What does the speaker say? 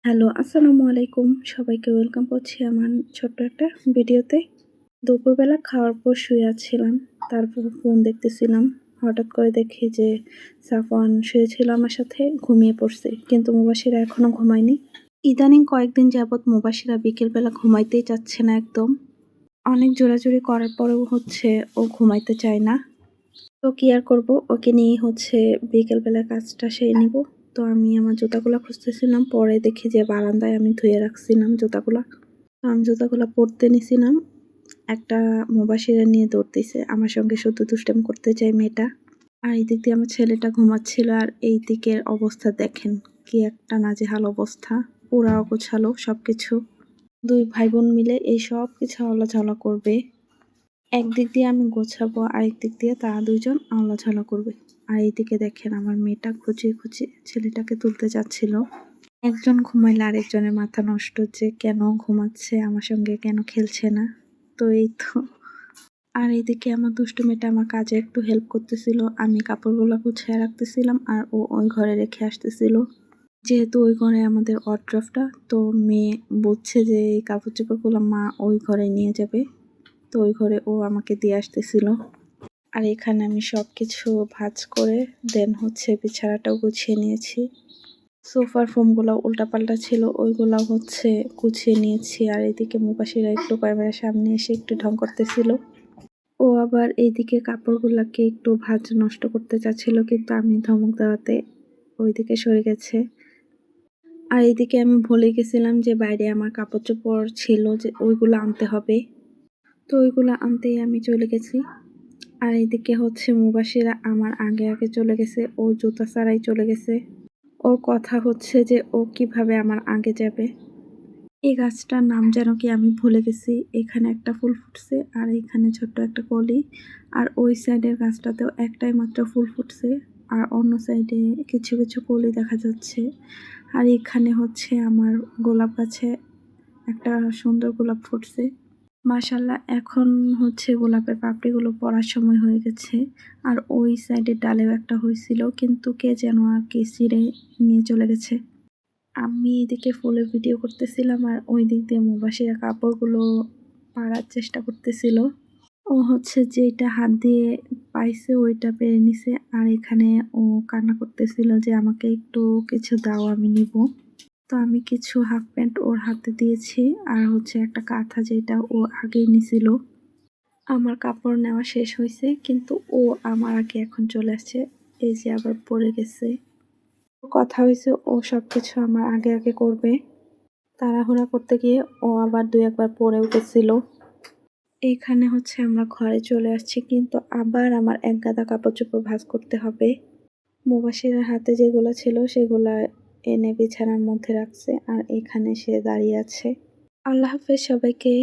Hello, আসসালামু আলাইকুম। সবাইকে ওয়েলকাম করছি আমার ছোট্ট একটা ভিডিওতে। দুপুরবেলা খাওয়ার পর শুয়ে আছিলাম। তারপর ফোন দেখতেছিলাম। হঠাৎ করে দেখি যে সাফওয়ান শুয়েছিল আমার সাথে, ঘুমিয়ে পড়ছে। কিন্তু মুবাশিরা এখনো ঘুমায়নি। ইদানিং কয়েকদিন যাবৎ মুবাশিরা বিকেলবেলা ঘুমাইতেই চাচ্ছে না একদম। অনেক জোরাজুরি করার পরেও ও ঘুমাইতে চায় না। তো কি আর করব, ওকে নিয়েই বিকেলবেলা কাজটা সেরে নিব। তো আমি আমার জুতাগুলা খুঁজতেছিলাম, পরে দেখি যে বারান্দায় আমি ধুয়ে রাখছিলাম জুতাগুলা। তো আমি জুতাগুলা পরতে নিছিলাম, একটা মুবাশিরা নিয়ে দৌড় দিছে। আমার সঙ্গে শুধু দুষ্টামি করতে চায় মেয়েটা। আর এই দিক দিয়ে আমার ছেলেটা ঘুমাচ্ছিল, আর এই দিকের অবস্থা দেখেন, কি একটা নাজেহাল অবস্থা, পুরা অগোছালো সবকিছু। দুই ভাই বোন মিলে এই সবকিছু আওলাঝাওলা করবে। একদিক দিয়ে আমি গোছাবো, আরেক দিক দিয়ে তারা দুইজন আওলাঝাওলা করবে। আর এইদিকে দেখেন আমার মেয়েটা খুঁচিয়ে খুঁচিয়ে ছেলেটাকে তুলতে যাচ্ছিল। একজন ঘুমাইলে আরেকজনের মাথা নষ্ট, যে কেন ঘুমাচ্ছে, আমার সঙ্গে কেন খেলছে না। তো এই তো। আর এইদিকে আমার দুষ্টু মেয়েটা আমার কাজে একটু হেল্প করতেছিল। আমি কাপড়গুলো গুছিয়ে রাখতেছিলাম আর ও ওই ঘরে রেখে আসতেছিল। যেহেতু ওই ঘরে আমাদের ওয়ারড্রোবটা, তো মেয়ে বুঝছে যে এই কাপড় চোপড়গুলো মা ওই ঘরে নিয়ে যাবে। তো ওই ঘরে ও আমাকে দিয়ে আসতেছিল। আর এখানে আমি সবকিছু ভাঁজ করে দেন বিছানাটাও গুছিয়ে নিয়েছি। সোফার ফোমগুলো উল্টাপাল্টা ছিল, ওইগুলাও গুছিয়ে নিয়েছি। আর এদিকে মুবাশিরা একটু ক্যামেরার সামনে এসে একটু ঢং করতেছিল। ও আবার এইদিকে কাপড়গুলাকে একটু ভাঁজ নষ্ট করতে চাচ্ছিল, কিন্তু আমি ধমক দেওয়াতে ওইদিকে সরে গেছে। আর এইদিকে আমি ভুলে গেছিলাম যে বাইরে আমার কাপড় চোপড় ছিল, যে ওইগুলো আনতে হবে। তো ওইগুলো আনতেই আমি চলে গেছি। আর এইদিকে মুবাশিরা আমার আগে আগে চলে গেছে, ও জুতা ছাড়াই চলে গেছে। ওর কথা যে ও কিভাবে আমার আগে যাবে। এই গাছটার নাম যেন কি আমি ভুলে গেছি। এখানে একটা ফুল ফুটছে, আর এখানে ছোট্ট একটা কলি। আর ওই সাইডের গাছটাতেও একটাই মাত্র ফুল ফুটছে, আর অন্য সাইডে কিছু কিছু কলি দেখা যাচ্ছে। আর এখানে আমার গোলাপ গাছে একটা সুন্দর গোলাপ ফুটছে। মাশাআল্লাহ, এখন গোলাপের পাপড়িগুলো পড়ার সময় হয়ে গেছে। আর ওই সাইডের ডালেও একটা হয়েছিল, কিন্তু কে যেন আর কি ছিঁড়ে নিয়ে চলে গেছে। আমি এদিকে ফুলের ভিডিও করতেছিলাম, আর ওই দিক দিয়ে মুবাশিরা কাপড়গুলো পাড়ার চেষ্টা করতেছিল। ও যেটা হাত দিয়ে পাইছে ওইটা পেরে নিছে। আর এখানে ও কান্না করতেছিল যে আমাকে একটু কিছু দাও, আমি নিব। তো আমি কিছু হাফ প্যান্ট ওর হাতে দিয়েছি, আর একটা কাঁথা যেটা ও আগেই নিছিল। আমার কাপড় নেওয়া শেষ হয়েছে, কিন্তু ও আমার আগে এখন চলে আসছে। এই যে আবার পড়ে গেছে। কথা হয়েছে ও সবকিছু আমার আগে আগে করবে। তাড়াহুড়া করতে গিয়ে ও আবার ২-১ বার পড়েও গেছিল। এইখানে আমরা ঘরে চলে আসছি, কিন্তু আবার আমার এক গাদা কাপড়-চোপড় ভাঁজ করতে হবে। মুবাশিরের হাতে যেগুলো ছিল সেগুলা এনে বিছানার মধ্যে রাখছে, আর এখানে সে দাঁড়িয়ে আছে। আল্লাহ হাফেজ সবাইকে।